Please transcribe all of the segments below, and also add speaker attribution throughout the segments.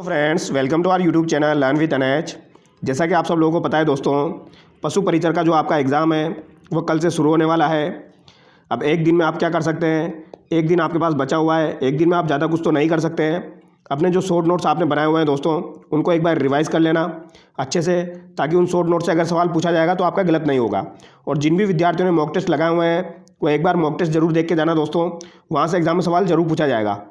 Speaker 1: Friends, welcome to our YouTube channel learn with NH. जैसा कि आप सब लोगों को पता है दोस्तों, पशु परिचर का जो आपका एग्ज़ाम है वो कल से शुरू होने वाला है। अब एक दिन में आप क्या कर सकते हैं, एक दिन आपके पास बचा हुआ है, एक दिन में आप ज़्यादा कुछ तो नहीं कर सकते हैं। अपने जो शॉर्ट नोट्स आपने बनाए हुए हैं दोस्तों, उनको एक बार रिवाइज़ कर लेना अच्छे से, ताकि उन शॉर्ट नोट से अगर सवाल पूछा जाएगा तो आपका गलत नहीं होगा। और जिन भी विद्यार्थियों ने मॉक टेस्ट लगाए हुए हैं वो एक बार मॉक टेस्ट जरूर देख के जाना दोस्तों, वहाँ से एग्ज़ाम में सवाल जरूर पूछा जाएगा।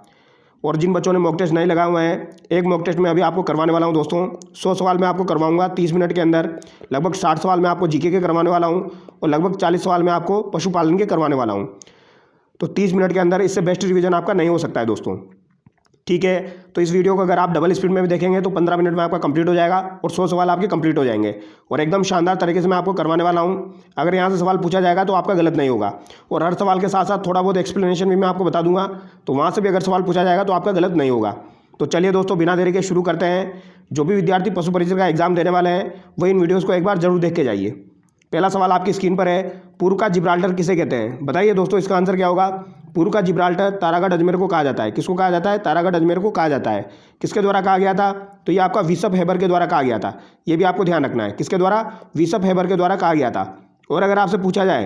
Speaker 1: और जिन बच्चों ने मॉक टेस्ट नहीं लगाए हुए हैं, एक मॉक टेस्ट में अभी आपको करवाने वाला हूं दोस्तों। 100 सवाल मैं आपको करवाऊंगा 30 मिनट के अंदर। लगभग 60 सवाल मैं आपको जीके के करवाने वाला हूं और लगभग 40 सवाल मैं आपको पशुपालन के करवाने वाला हूं। तो 30 मिनट के अंदर इससे बेस्ट रिवीजन आपका नहीं हो सकता है दोस्तों, ठीक है। तो इस वीडियो को अगर आप डबल स्पीड में भी देखेंगे तो 15 मिनट में आपका कंप्लीट हो जाएगा और 100 सवाल आपके कंप्लीट हो जाएंगे। और एकदम शानदार तरीके से मैं आपको करवाने वाला हूं। अगर यहाँ से सवाल पूछा जाएगा तो आपका गलत नहीं होगा। और हर सवाल के साथ साथ थोड़ा बहुत एक्सप्लेनेशन भी मैं आपको बता दूंगा, तो वहाँ से भी अगर सवाल पूछा जाएगा तो आपका गलत नहीं होगा। तो चलिए दोस्तों, बिना देरी के शुरू करते हैं। जो भी विद्यार्थी पशु परिचर का एग्जाम देने वाले हैं वो इन वीडियोज़ को एक बार जरूर देख के जाइए। पहला सवाल आपकी स्क्रीन पर है, पूर्व का जिब्राल्टर किसे कहते हैं? बताइए दोस्तों, इसका आंसर क्या होगा? पूर्व का जिब्राल्टर तारागढ़ अजमेर को कहा जाता है। किसको कहा जाता है? तारागढ़ अजमेर को कहा जाता है। किसके द्वारा कहा गया था? तो ये आपका विशप हेबर के द्वारा कहा गया था। ये भी आपको ध्यान रखना है, किसके द्वारा? विशप हेबर के द्वारा कहा गया था। और अगर आपसे पूछा जाए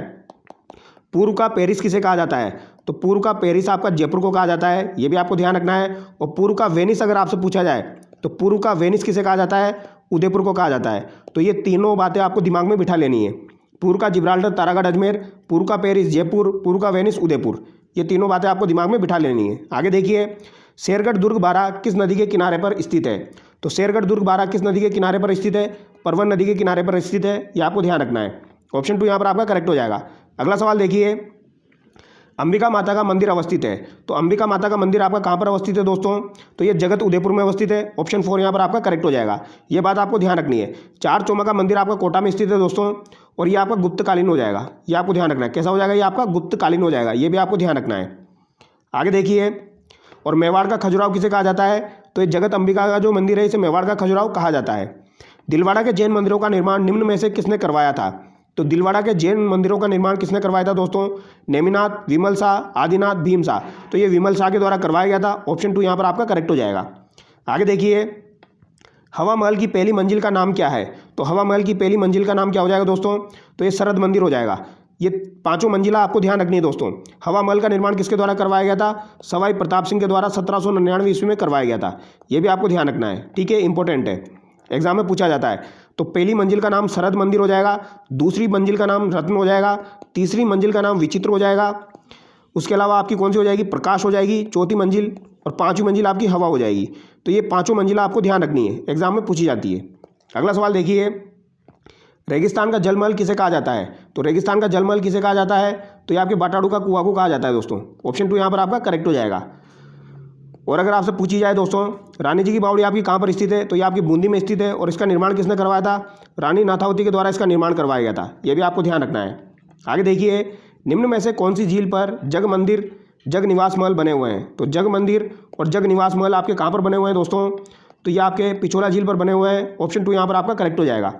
Speaker 1: पूर्व का पेरिस किसे कहा जाता है, तो पूर्व का पेरिस आपका जयपुर को कहा जाता है। ये भी आपको ध्यान रखना है। और पूर्व का वेनिस अगर आपसे पूछा जाए तो पूर्व का वेनिस किसे कहा जाता है? उदयपुर को कहा जाता है। तो ये तीनों बातें आपको दिमाग में बिठा लेनी है। पूर्व का जिब्राल्टर तारागढ़ अजमेर, पूर्व का पेरिस जयपुर, पूर्व का वेनिस उदयपुर, ये तीनों बातें आपको दिमाग में बिठा लेनी है। आगे देखिए, शेरगढ़ दुर्ग बारा किस नदी के किनारे पर स्थित है? तो शेरगढ़ दुर्ग बारा किस नदी के किनारे पर स्थित है? परवन नदी के किनारे पर स्थित है। ये आपको ध्यान रखना है। ऑप्शन 2 यहाँ पर आपका करेक्ट हो जाएगा। अगला सवाल देखिए, अंबिका माता का मंदिर अवस्थित है। तो अंबिका माता का मंदिर आपका कहाँ पर अवस्थित है दोस्तों? तो ये जगत उदयपुर में अवस्थित है। ऑप्शन 4 यहाँ पर आपका करेक्ट हो जाएगा। ये बात आपको ध्यान रखनी है। चार चौमा का मंदिर आपका कोटा में स्थित है दोस्तों, और ये आपका गुप्तकालीन हो जाएगा। ये आपको ध्यान रखना है। कैसा हो जाएगा? ये आपका गुप्तकालीन हो जाएगा। ये भी आपको ध्यान रखना है। आगे देखिए, और मेवाड़ का खजुराहो किसे कहा जाता है? तो ये जगत अंबिका का जो मंदिर है इसे मेवाड़ का खजुराहो कहा जाता है। दिलवाड़ा के जैन मंदिरों का निर्माण निम्न में से किसने करवाया था? तो दिलवाड़ा के जैन मंदिरों का निर्माण किसने करवाया था दोस्तों? नेमिनाथ, विमल शाह, आदिनाथ, भीम शाह। तो ये विमल शाह के द्वारा करवाया गया था। ऑप्शन 2 यहाँ पर आपका करेक्ट हो जाएगा। आगे देखिए, हवा महल की पहली मंजिल का नाम क्या है? तो हवा महल की पहली मंजिल का नाम क्या हो जाएगा दोस्तों? तो ये शरद मंदिर हो जाएगा। ये पांचों मंजिला आपको ध्यान रखनी है दोस्तों। हवा महल का निर्माण किसके द्वारा करवाया गया था? सवाई प्रताप सिंह के द्वारा 1799 ईस्वी में करवाया गया था। ये भी आपको ध्यान रखना है, ठीक है, इंपॉर्टेंट है, एग्जाम में पूछा जाता है। तो पहली मंजिल का नाम शरद मंदिर हो जाएगा, दूसरी मंजिल का नाम रत्न हो जाएगा, तीसरी मंजिल का नाम विचित्र हो जाएगा, उसके अलावा आपकी कौन सी हो जाएगी? प्रकाश हो जाएगी, चौथी मंजिल, और पांचवी मंजिल आपकी हवा हो जाएगी। तो ये पांचों मंजिला आपको ध्यान रखनी है, एग्जाम में पूछी जाती है। अगला सवाल देखिए, रेगिस्तान का जलमहल किसे कहा जाता है? तो रेगिस्तान का जलमहल किसे कहा जाता है? तो ये आपके बाटाड़ू का कुआं को कहा जाता है दोस्तों। ऑप्शन 2 यहाँ पर आपका करेक्ट हो जाएगा। और अगर आपसे पूछी जाए दोस्तों, रानी जी की बावड़ी आपकी कहाँ पर स्थित है? तो ये आपकी बूंदी में स्थित है। और इसका निर्माण किसने करवाया था? रानी नाथावती के द्वारा इसका निर्माण करवाया गया था। ये भी आपको ध्यान रखना है। आगे देखिए, निम्न में से कौन सी झील पर जग मंदिर, जग निवास महल बने हुए हैं? तो जग मंदिर और जग निवास महल आपके कहाँ पर बने हुए हैं दोस्तों? तो ये आपके पिछोला झील पर बने हुए हैं। ऑप्शन 2 यहाँ पर आपका करेक्ट हो जाएगा।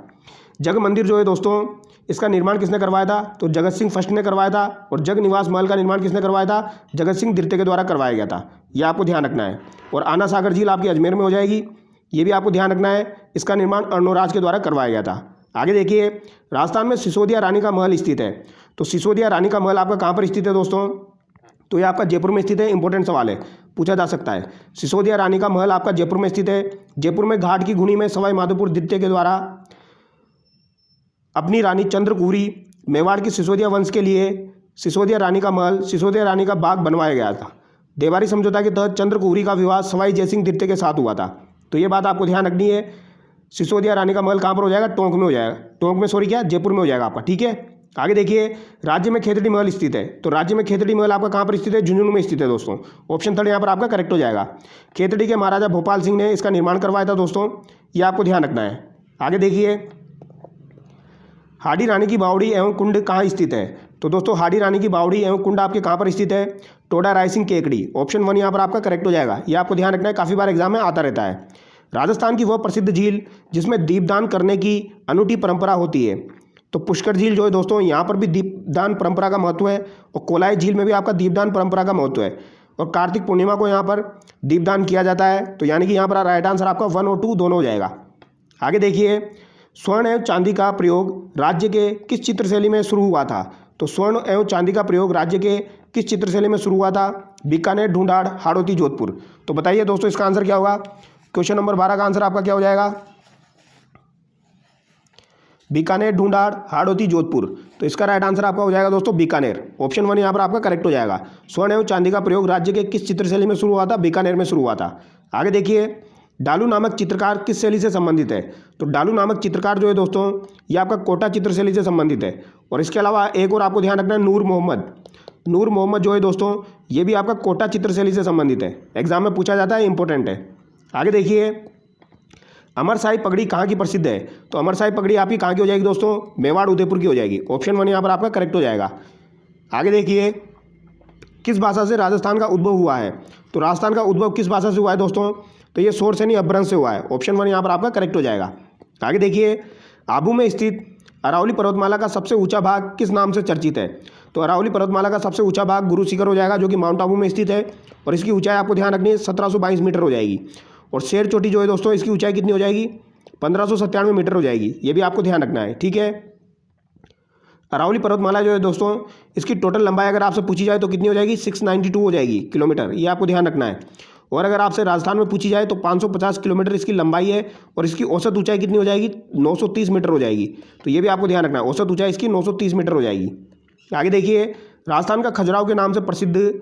Speaker 1: जग मंदिर जो है दोस्तों, इसका निर्माण किसने करवाया था? तो जगत सिंह फर्स्ट ने करवाया था। और जग निवास महल का निर्माण किसने करवाया था? जगत सिंह द्वितीय के द्वारा करवाया गया था। यह आपको ध्यान रखना है। और आना सागर झील आपकी अजमेर में हो जाएगी। ये भी आपको ध्यान रखना है। इसका निर्माण अर्णोराज के द्वारा करवाया गया था। आगे देखिए, राजस्थान में सिसोदिया रानी का महल स्थित है। तो सिसोदिया रानी का महल आपका कहाँ पर स्थित है दोस्तों? तो ये आपका जयपुर में स्थित है। इंपॉर्टेंट सवाल है, पूछा जा सकता है। सिसोदिया रानी का महल आपका जयपुर में स्थित है। जयपुर में घाट की घुनी में सवाई माधोपुर द्वितीय के द्वारा अपनी रानी चंद्रकुरी मेवाड़ की सिसोदिया वंश के लिए सिसोदिया रानी का महल, सिसोदिया रानी का बाग बनवाया गया था। देवारी समझौता के तहत चंद्रकुरी का विवाह सवाई जयसिंह द्वितीय के साथ हुआ था। तो ये बात आपको ध्यान रखनी है। सिसोदिया रानी का महल कहाँ पर हो जाएगा? टोंक में हो जाएगा। टोंक में, सॉरी, क्या, जयपुर में हो जाएगा आपका, ठीक है। आगे देखिए, राज्य में खेतड़ी महल स्थित है। तो राज्य में खेतड़ी महल आपका कहाँ पर स्थित है? झुंझुनू में स्थित है दोस्तों। ऑप्शन 3 यहाँ पर आपका करेक्ट हो जाएगा। खेतड़ी के महाराजा भोपाल सिंह ने इसका निर्माण करवाया था दोस्तों। ये आपको ध्यान रखना है। आगे देखिए, हाडी रानी की बावड़ी एवं कुंड कहाँ स्थित है? तो दोस्तों, हाडी रानी की बावड़ी एवं कुंड आपके कहाँ पर स्थित है? टोडा रायसिंह केकड़ी। ऑप्शन 1 यहाँ पर आपका करेक्ट हो जाएगा। ये आपको ध्यान रखना है, काफ़ी बार एग्जाम में आता रहता है। राजस्थान की वह प्रसिद्ध झील जिसमें दीपदान करने की अनूठी परंपरा होती है। तो पुष्कर झील जो है दोस्तों, यहाँ पर भी दीपदान परंपरा का महत्व है। और कोलाई झील में भी आपका दीपदान परंपरा का महत्व है। और कार्तिक पूर्णिमा को यहाँ पर दीपदान किया जाता है। तो यानी कि यहाँ पर राइट आंसर आपका 1 और 2 दोनों हो जाएगा। आगे देखिए, स्वर्ण एवं चांदी का प्रयोग राज्य के किस चित्रशैली में शुरू हुआ था? तो स्वर्ण एवं चांदी का प्रयोग राज्य के किस चित्रशैली में शुरू हुआ था? बीकानेर, ढूंढाड़, हाड़ौती, जोधपुर। तो बताइए दोस्तों इसका आंसर क्या होगा? क्वेश्चन नंबर 12 का आंसर आपका क्या हो जाएगा? बीकानेर, ढूंढाड़, हाड़ौती, जोधपुर। तो इसका राइट आंसर आपका हो जाएगा दोस्तों बीकानेर। ऑप्शन 1 यहाँ पर आपका करेक्ट हो जाएगा। स्वर्ण एवं चांदी का प्रयोग राज्य के किस चित्रशैली में शुरू हुआ था? बीकानेर में शुरू हुआ था। आगे देखिए, डालू नामक चित्रकार किस शैली से संबंधित है? तो डालू नामक चित्रकार जो है दोस्तों ये आपका कोटा चित्रशैली से संबंधित है। और इसके अलावा एक और आपको ध्यान रखना है, नूर मोहम्मद। नूर मोहम्मद जो है दोस्तों ये भी आपका कोटा चित्रशैली से संबंधित है। एग्जाम में पूछा जाता है, इंपॉर्टेंट है। आगे देखिए, अमरशाही पगड़ी कहाँ की प्रसिद्ध है? तो अमरशाही पगड़ी आपकी कहाँ की हो जाएगी दोस्तों? मेवाड़, उदयपुर की हो जाएगी। ऑप्शन 1 यहाँ पर आपका करेक्ट हो जाएगा। आगे देखिए, किस भाषा से राजस्थान का उद्भव हुआ है? तो राजस्थान का उद्भव किस भाषा से हुआ है दोस्तों? तो ये सोर से नहीं अपभ्रंश से हुआ है। ऑप्शन 1 यहाँ पर आपका करेक्ट हो जाएगा। आगे देखिए, आबू में स्थित अरावली पर्वतमाला का सबसे ऊंचा भाग किस नाम से चर्चित है? तो अरावली पर्वतमाला का सबसे ऊंचा भाग गुरु शिखर हो जाएगा, जो कि माउंट आबू में स्थित है। और इसकी ऊंचाई आपको ध्यान रखनी है 1722 मीटर हो जाएगी। और शेर चोटी जो है दोस्तों इसकी ऊंचाई कितनी हो जाएगी? 1597 मीटर हो जाएगी। ये भी आपको ध्यान रखना है, ठीक है। अरावली पर्वतमाला जो है दोस्तों इसकी टोटल लंबाई अगर आपसे पूछी जाए तो कितनी हो जाएगी? 692 हो जाएगी किलोमीटर। ये आपको ध्यान रखना है। और अगर आपसे राजस्थान में पूछी जाए तो 550 किलोमीटर इसकी लंबाई है। और इसकी औसत ऊंचाई कितनी हो जाएगी? 930 मीटर हो जाएगी। तो ये भी आपको ध्यान रखना है, औसत ऊंचाई इसकी 930 मीटर हो जाएगी। आगे देखिए, राजस्थान का खजुराहो के नाम से प्रसिद्ध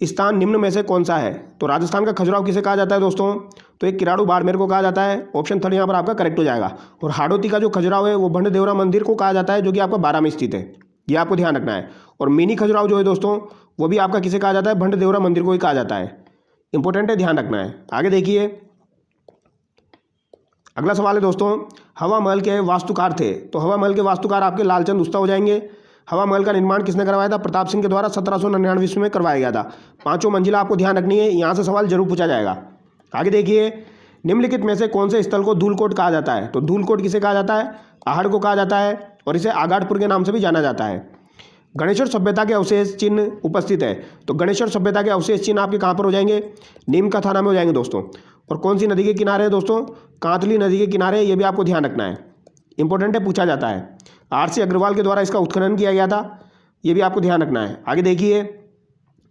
Speaker 1: स्थान निम्न में से कौन सा है? तो राजस्थान का खजुराहो किसे कहा जाता है दोस्तों? तो एक किराड़ू बाड़मेर को कहा जाता है। ऑप्शन 3 यहाँ पर आपका करेक्ट हो जाएगा। और हाड़ौती का जो खजुराहो है वो भंड देवरा मंदिर को कहा जाता है, जो कि आपका 12 में स्थित है। ये आपको ध्यान रखना है। और मिनी खजुराहो जो है दोस्तों वो भी आपका किसे कहा जाता है? भंड देवरा मंदिर को ही कहा जाता है। इंपॉर्टेंट है, ध्यान रखना है। आगे देखिए, अगला सवाल है दोस्तों, हवा महल के वास्तुकार थे? तो हवा महल के वास्तुकार आपके लालचंद उस्ता हो जाएंगे। हवा महल का निर्माण किसने करवाया था? प्रताप सिंह के द्वारा 1799 में करवाया गया था। 5 मंजिला आपको ध्यान रखनी है, यहाँ से सवाल जरूर पूछा जाएगा। आगे देखिए, निम्नलिखित में से कौन से स्थल को धूलकोट कहा जाता है? तो धूलकोट किसे कहा जाता है? आहड़ को कहा जाता है। और इसे आगाड़पुर के नाम से भी जाना जाता है। गणेश्वर सभ्यता के अवशेष चिन्ह उपस्थित है। तो गणेश्वर सभ्यता के अवशेष चिन्ह आपके कहाँ पर हो जाएंगे? नीम का थाना में हो जाएंगे दोस्तों। और कौन सी नदी के किनारे है दोस्तों? कांतली नदी के किनारे। ये भी आपको ध्यान रखना है, इंपॉर्टेंट है, पूछा जाता है। RC अग्रवाल के द्वारा इसका उत्खनन किया गया था। ये भी आपको ध्यान रखना है। आगे देखिए,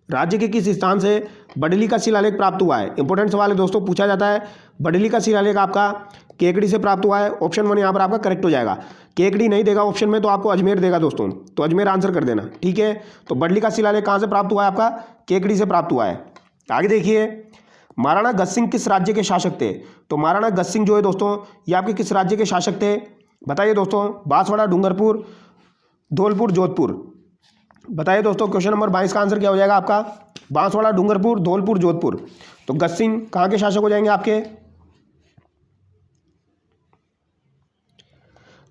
Speaker 1: राज्य के किस स्थान से बडली का शिलालेख प्राप्त हुआ है? इंपॉर्टेंट सवाल है दोस्तों, पूछा जाता है। बडली का शिलालेख आपका केकड़ी से प्राप्त हुआ है। ऑप्शन 1 यहाँ पर आपका करेक्ट हो जाएगा। केकड़ी नहीं देगा ऑप्शन में तो आपको अजमेर देगा दोस्तों, तो अजमेर आंसर कर देना, ठीक है। तो बडली का शिलालेख कहाँ से प्राप्त हुआ है? आपका केकड़ी से प्राप्त हुआ है। आगे देखिए, महाराणा गज सिंह किस राज्य के शासक थे? तो महाराणा गज सिंह जो है दोस्तों ये आपके किस राज्य के शासक थे? बताइए दोस्तों। बांसवाड़ा, डूंगरपुर, धौलपुर, जोधपुर। बताइए दोस्तों, क्वेश्चन नंबर 22 का आंसर क्या हो जाएगा आपका? बांसवाड़ा, डूंगरपुर, धौलपुर, जोधपुर। तो गज सिंह कहाँ के शासक हो जाएंगे आपके?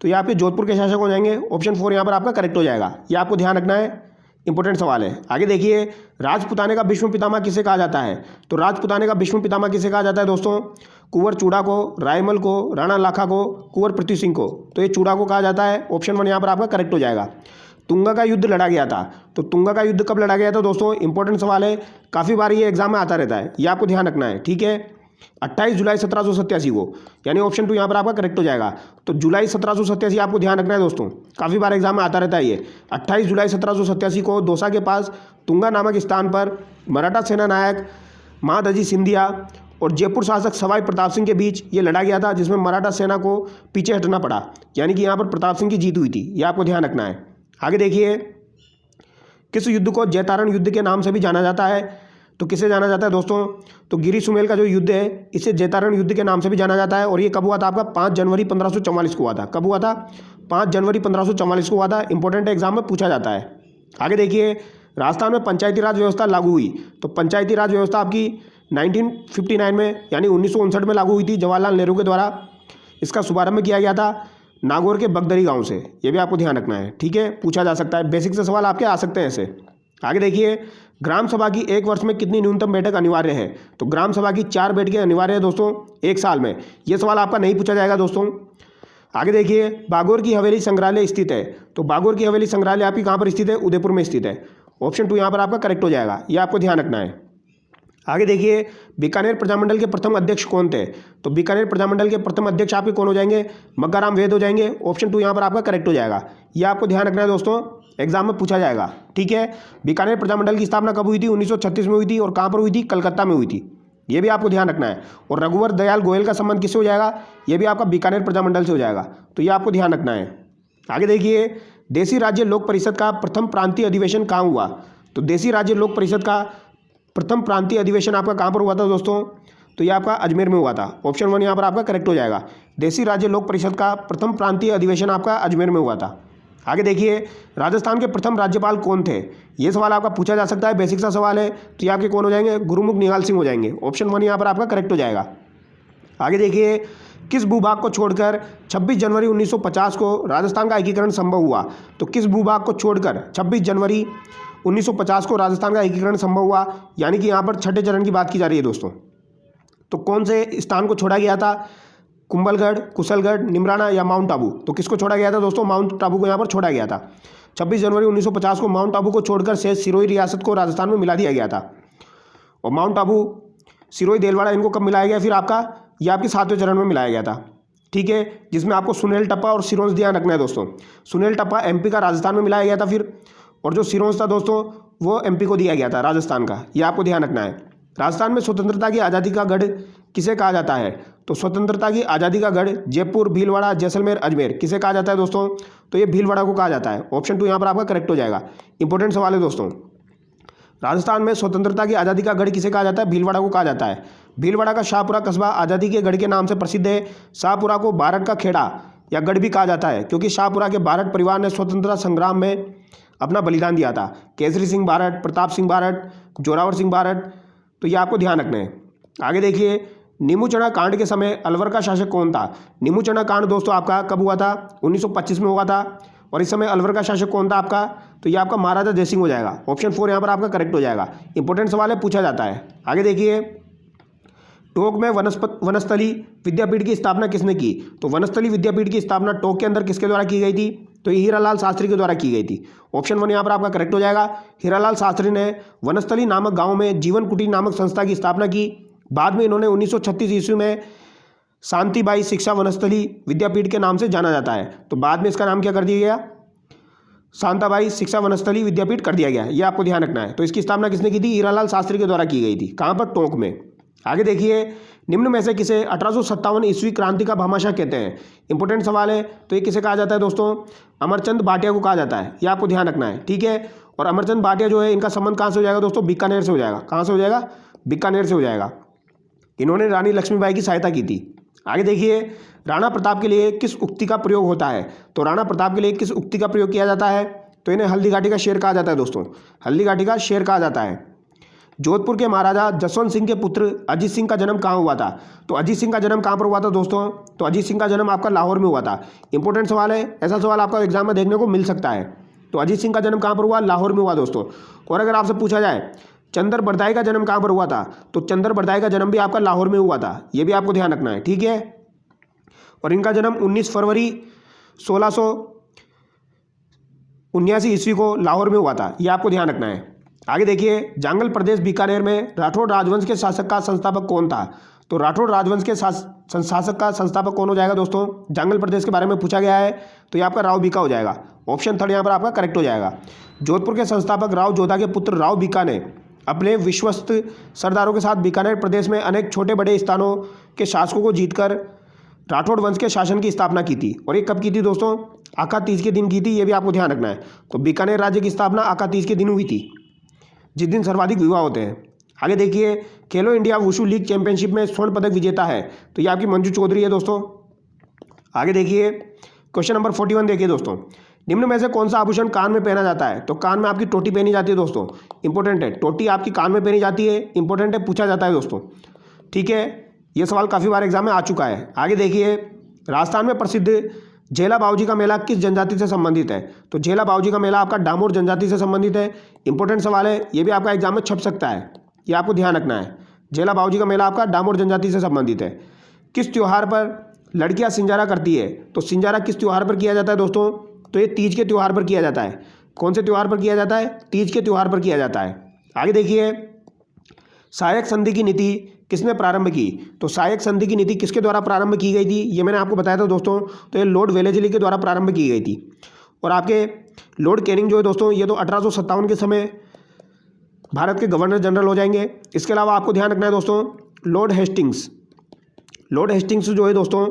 Speaker 1: तो ये आपके जोधपुर के शासक हो जाएंगे। ऑप्शन 4 यहाँ पर आपका करेक्ट हो जाएगा। ये आपको ध्यान रखना है, इंपॉर्टेंट सवाल है। आगे देखिए, राजपुताने का भीष्म पितामह किसे कहा जाता है? तो राजपुताने का भीष्म पितामह किसे कहा जाता है दोस्तों? कुंवर चूड़ा को, रायमल को, राणा लाखा को, कुंवर पृथ्वी सिंह को। तो ये चूड़ा को कहा जाता है। ऑप्शन 1 यहाँ पर आपका करेक्ट हो जाएगा। तुंगा का युद्ध लड़ा गया था। तो तुंगा का युद्ध कब लड़ा गया था दोस्तों? इंपॉर्टेंट सवाल है, काफ़ी बार ये एग्जाम में आता रहता है, ये आपको ध्यान रखना है, ठीक है। 28 जुलाई 1787 को, यानी ऑप्शन 2 यहाँ पर आपका करेक्ट हो जाएगा। तो जुलाई 1787 आपको ध्यान रखना है दोस्तों, काफ़ी बार एग्जाम में आता रहता है ये। 28 जुलाई 1787 को दौसा के पास तुंगा नामक स्थान पर मराठा सेना नायक महादजी सिंधिया और जयपुर शासक सवाई प्रताप सिंह के बीच ये लड़ा गया था, जिसमें मराठा सेना को पीछे हटना पड़ा, यानी कि यहाँ पर प्रताप सिंह की जीत हुई थी। ये आपको ध्यान रखना है। आगे देखिए, किस युद्ध को जैतारण युद्ध के नाम से भी जाना जाता है? तो किसे जाना जाता है दोस्तों? तो गिरी सुमेल का जो युद्ध है इसे जैतारण युद्ध के नाम से भी जाना जाता है। और ये कब हुआ था आपका? 5 जनवरी 1544 को हुआ था। कब हुआ था? 5 जनवरी 1544 को हुआ था। इंपॉर्टेंट एग्जाम में पूछा जाता है। आगे देखिए, राजस्थान में पंचायती राज व्यवस्था लागू हुई। तो पंचायती राज व्यवस्था आपकी 1959 में यानी 1959 में लागू हुई थी जवाहरलाल नेहरू के द्वारा। इसका शुभारंभ किया गया था नागौर के बगदरी गांव से। ये भी आपको ध्यान रखना है, ठीक है, पूछा जा सकता है। बेसिक से सवाल आपके आ सकते हैं ऐसे। आगे देखिए, ग्राम सभा की एक वर्ष में कितनी न्यूनतम बैठक अनिवार्य है? तो ग्राम सभा की 4 बैठकें अनिवार्य है दोस्तों एक साल में। ये सवाल आपका नहीं पूछा जाएगा दोस्तों। आगे देखिए, बागोर की हवेली संग्रहालय स्थित है। तो बागोर की हवेली संग्रहालय आपकी कहाँ पर स्थित है? उदयपुर में स्थित है। ऑप्शन 2 यहाँ पर आपका करेक्ट हो जाएगा, ये आपको ध्यान रखना है। आगे देखिए, बीकानेर प्रजामंडल के प्रथम अध्यक्ष कौन थे? तो बीकानेर प्रजामंडल के प्रथम अध्यक्ष आपके कौन हो जाएंगे? मग्गाराम वैद हो जाएंगे। ऑप्शन 2 यहाँ पर आपका करेक्ट हो जाएगा, ये आपको ध्यान रखना है दोस्तों, एग्जाम में पूछा जाएगा। ठीक है, बीकानेर प्रजामंडल की स्थापना कब हुई थी? 1936 में हुई थी। और कहाँ पर हुई थी? कलकत्ता में हुई थी, ये भी आपको ध्यान रखना है। और रघुवर दयाल गोयल का संबंध किससे हो जाएगा? ये भी आपका बीकानेर प्रजामंडल से हो जाएगा, तो ये आपको ध्यान रखना है। आगे देखिए, देसी राज्य लोक परिषद का प्रथम प्रांतीय अधिवेशन कहाँ हुआ? तो देसी राज्य लोक परिषद का प्रथम प्रांतीय अधिवेशन आपका कहाँ पर हुआ था दोस्तों? तो ये आपका अजमेर में हुआ था। ऑप्शन 1 यहाँ पर आपका करेक्ट हो जाएगा, देसी राज्य लोक परिषद का प्रथम प्रांतीय अधिवेशन आपका अजमेर में हुआ था। आगे देखिए, राजस्थान के प्रथम राज्यपाल कौन थे? ये सवाल आपका पूछा जा सकता है, बेसिक सा सवाल है। तो ये आपके कौन हो जाएंगे? गुरुमुख निहाल सिंह हो जाएंगे। ऑप्शन 1 यहाँ पर आपका करेक्ट हो जाएगा। आगे देखिए, किस भूभाग को छोड़कर 26 जनवरी 1950 को राजस्थान का एकीकरण संभव हुआ? तो किस भूभाग को छोड़कर 26 जनवरी 1950 को राजस्थान का एकीकरण संभव हुआ? यानी कि यहाँ पर छठे चरण की बात की जा रही है दोस्तों। तो कौन से स्थान को छोड़ा गया था? कुंभलगढ़, कुशलगढ़, निमराना या माउंट आबू? तो किसको छोड़ा गया था दोस्तों? माउंट आबू को यहाँ पर छोड़ा गया था। 26 जनवरी 1950 को माउंट आबू को छोड़कर शेष सिरोही रियासत को राजस्थान में मिला दिया गया था। और माउंट आबू, सिरोही, देलवाड़ा इनको कब मिलाया गया? फिर आपका ये आपके 7वें चरण में मिलाया गया था। ठीक है, जिसमें आपको सुनेल टप्पा और सिरोंज ध्यान रखना है दोस्तों। सुनेल टप्पा एमपी का राजस्थान में मिलाया गया था फिर, और जो सिरोंज था दोस्तों वो एमपी को दिया गया था राजस्थान का, ये आपको ध्यान रखना है। राजस्थान में स्वतंत्रता की आज़ादी का गढ़ किसे कहा जाता है? तो स्वतंत्रता की आज़ादी का गढ़ जयपुर, भीलवाड़ा, जैसलमेर, अजमेर किसे कहा जाता है दोस्तों? तो ये भीलवाड़ा को कहा जाता है। ऑप्शन 2 यहाँ पर आपका करेक्ट हो जाएगा। इंपॉर्टेंट सवाल है दोस्तों, राजस्थान में स्वतंत्रता की आज़ादी का गढ़ किसे कहा जाता है? भीलवाड़ा को कहा जाता है। भीलवाड़ा का शाहपुरा कस्बा आज़ादी के गढ़ के नाम से प्रसिद्ध है। शाहपुरा को बारठ का खेड़ा या गढ़ भी कहा जाता है, क्योंकि शाहपुरा के बारठ परिवार ने स्वतंत्रता संग्राम में अपना बलिदान दिया था। केसरी सिंह बारठ, प्रताप सिंह बारठ, जोरावर सिंह बारठ, तो ये आपको ध्यान रखना है। आगे देखिए, नीमूचना कांड के समय अलवर का शासक कौन था? नीमूचना कांड दोस्तों आपका कब हुआ था? 1925 में हुआ था। और इस समय अलवर का शासक कौन था आपका? तो ये आपका महाराजा जयसिंह हो जाएगा। ऑप्शन 4 यहाँ पर आपका करेक्ट हो जाएगा। इंपॉर्टेंट सवाल है, पूछा जाता है। आगे देखिए, टोंक में वनस्थली विद्यापीठ की स्थापना किसने की? तो वनस्थली विद्यापीठ की स्थापना टोंक के अंदर किसके द्वारा की गई थी? तो हीरालाल शास्त्री के द्वारा की गई थी। ऑप्शन 1 यहाँ पर आपका करेक्ट हो जाएगा। हीरालाल शास्त्री ने वनस्थली नामक गांव में जीवन कुटीर नामक संस्था की स्थापना की। बाद में इन्होंने 1936 ईस्वी में शांतिबाई शिक्षा वनस्थली विद्यापीठ के नाम से जाना जाता है। तो बाद में इसका नाम क्या कर दिया गया? शांताबाई शिक्षा वनस्थली विद्यापीठ कर दिया गया, ये आपको ध्यान रखना है। तो इसकी स्थापना किसने की थी? हीरालाल शास्त्री के द्वारा की गई थी। कहाँ पर? टोंक में। आगे देखिए, निम्न में से किसे 1857 ईस्वी क्रांति का भामाशाह कहते हैं? इंपॉर्टेंट सवाल है। तो ये किसे कहा जाता है दोस्तों? अमरचंद भाटिया को कहा जाता है, ये आपको ध्यान रखना है। ठीक है, और अमरचंद भाटिया जो है, इनका संबंध कहाँ से हो जाएगा दोस्तों? बीकानेर से हो जाएगा। कहाँ से हो जाएगा? बीकानेर से हो जाएगा। इन्होंने रानी लक्ष्मीबाई की सहायता की थी। आगे देखिए, राणा प्रताप के लिए किस उक्ति का प्रयोग होता है? तो राणा प्रताप के लिए किस उक्ति का प्रयोग किया जाता है? तो इन्हें हल्दी घाटी का शेर कहा जाता है दोस्तों, हल्दी घाटी का शेर कहा जाता है। जोधपुर के महाराजा जसवंत सिंह के पुत्र अजीत सिंह का जन्म कहाँ हुआ था? तो अजीत सिंह का जन्म कहाँ पर हुआ था दोस्तों? तो अजीत सिंह का जन्म आपका लाहौर में हुआ था। इंपॉर्टेंट सवाल है, ऐसा सवाल आपका एग्जाम में देखने को मिल सकता है। तो अजीत सिंह का जन्म कहाँ पर हुआ? लाहौर में हुआ दोस्तों। और अगर आपसे पूछा जाए चंद्र बरदाई का जन्म कहाँ पर हुआ था? तो चंद्र बरदाई का जन्म भी आपका लाहौर में हुआ था, ये भी आपको ध्यान रखना है। ठीक है, और इनका जन्म 19 फरवरी 1679 ईस्वी को लाहौर में हुआ था, ये आपको ध्यान रखना है। आगे देखिए, जांगल प्रदेश बीकानेर में राठौड़ राजवंश के शासक का संस्थापक कौन था? तो राठौड़ राजवंश के शासक का संस्थापक कौन हो जाएगा दोस्तों? जांगल प्रदेश के बारे में पूछा गया है, तो ये आपका राव बीका हो जाएगा। ऑप्शन 3 यहाँ पर आपका करेक्ट हो जाएगा। जोधपुर के संस्थापक राव जोधा के पुत्र राव बीका ने अपने विश्वस्त सरदारों के साथ बीकानेर प्रदेश में अनेक छोटे बड़े स्थानों के शासकों को जीतकर राठौड़ वंश के शासन की स्थापना की थी। और ये कब की थी दोस्तों? आका तीज के दिन की थी, ये भी आपको ध्यान रखना है। तो बीकानेर राज्य की स्थापना आका तीज के दिन हुई थी, जिस दिन सर्वाधिक विवाह होते हैं। आगे देखिए, खेलो इंडिया वुशु लीग चैंपियनशिप में स्वर्ण पदक विजेता है, तो ये आपकी मंजू चौधरी है दोस्तों। आगे देखिए, क्वेश्चन नंबर 41 देखिए दोस्तों, निम्न में से कौन सा आभूषण कान में पहना जाता है? तो कान में आपकी टोटी पहनी जाती है दोस्तों, इंपॉर्टेंट है। टोटी आपकी कान में पहनी जाती है, इंपॉर्टेंट है, पूछा जाता है दोस्तों। ठीक है, ये सवाल काफ़ी बार एग्जाम में आ चुका है। आगे देखिए, राजस्थान में प्रसिद्ध झेला बाऊजी का मेला किस जनजाति से संबंधित है? तो झेला बाऊजी का मेला आपका डामोर जनजाति से संबंधित है। इंपॉर्टेंट सवाल है, ये भी आपका एग्जाम में छप सकता है, ये आपको ध्यान रखना है। झेला बाऊजी का मेला आपका डामोर जनजाति से संबंधित है। किस त्यौहार पर लड़कियां सिंजारा करती है? तो सिंजारा किस त्यौहार पर किया जाता है दोस्तों? तो ये तीज के त्यौहार पर किया जाता है। कौन से त्यौहार पर किया जाता है? तीज के त्यौहार पर किया जाता है। आगे देखिए, सहायक संधि की नीति किसने प्रारंभ की? तो सहायक संधि की नीति किसके द्वारा प्रारंभ की गई थी? ये मैंने आपको बताया था दोस्तों, तो ये लॉर्ड वेलेस्ली के द्वारा प्रारंभ की गई थी। और आपके लॉर्ड कैनिंग जो है दोस्तों, ये तो 1857 के समय भारत के गवर्नर जनरल हो जाएंगे। इसके अलावा आपको ध्यान रखना है दोस्तों, लॉर्ड हेस्टिंग्स जो है दोस्तों,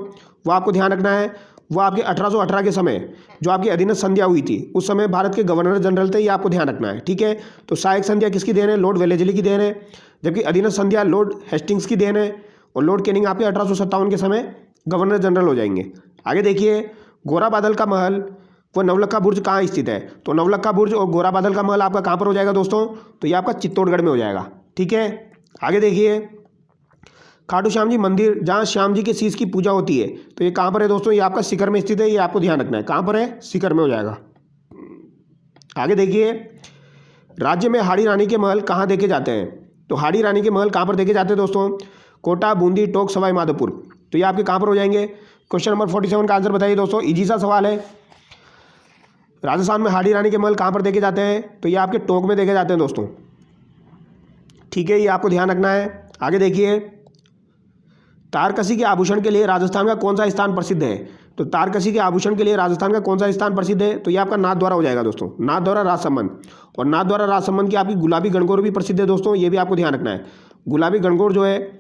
Speaker 1: वो आपको ध्यान रखना है, वो आपके 1818 के समय जो आपकी अधीनस्थ संध्या हुई थी, उस समय भारत के गवर्नर जनरल थे, ये आपको ध्यान रखना है। ठीक है, तो सहायक संध्या किसकी देन है? लॉर्ड वेलेस्ली की देन है, जबकि अधीनस्थ संध्या लॉर्ड हेस्टिंग्स की देन है, और लॉर्ड कैनिंग आपके 1857 के समय गवर्नर जनरल हो जाएंगे। आगे देखिए, गोरा बादल का महल व नवलखा बुर्ज कहाँ स्थित है? तो नवलखा बुर्ज और गोरा बादल का महल आपका कहाँ पर हो जाएगा दोस्तों? तो ये आपका चित्तौड़गढ़ में हो जाएगा। ठीक है, आगे देखिए, खाटू श्याम जी मंदिर जहाँ श्याम जी के शीश की पूजा होती है, तो ये कहाँ पर है दोस्तों? ये आपका सीकर में स्थित है, ये आपको ध्यान रखना है। कहाँ पर है? सीकर में हो जाएगा। आगे देखिए, राज्य में हाड़ी रानी के महल कहाँ देखे जाते हैं? तो हाड़ी रानी के महल कहाँ पर देखे जाते हैं दोस्तों? कोटा, बूंदी, टोंक, सवाई माधोपुर। तो ये आपके कहाँ पर हो जाएंगे? क्वेश्चन नंबर 47 का आंसर बताइए दोस्तों, इजी सा सवाल है। राजस्थान में हाड़ी रानी के महल कहाँ पर देखे जाते हैं? तो ये आपके टोंक में देखे जाते हैं दोस्तों। ठीक है, ये आपको ध्यान रखना है। आगे देखिए, तारकसी के आभूषण के लिए राजस्थान का कौन सा स्थान प्रसिद्ध है? तो तारकसी के आभूषण के लिए राजस्थान का कौन सा स्थान प्रसिद्ध है? तो ये आपका नाथद्वारा हो जाएगा दोस्तों, नाथद्वारा राजसमंद। और नाथद्वारा राजसमंद की आपकी गुलाबी गणगौर भी प्रसिद्ध है दोस्तों, ये भी आपको ध्यान रखना है। गुलाबी गणगौर जो है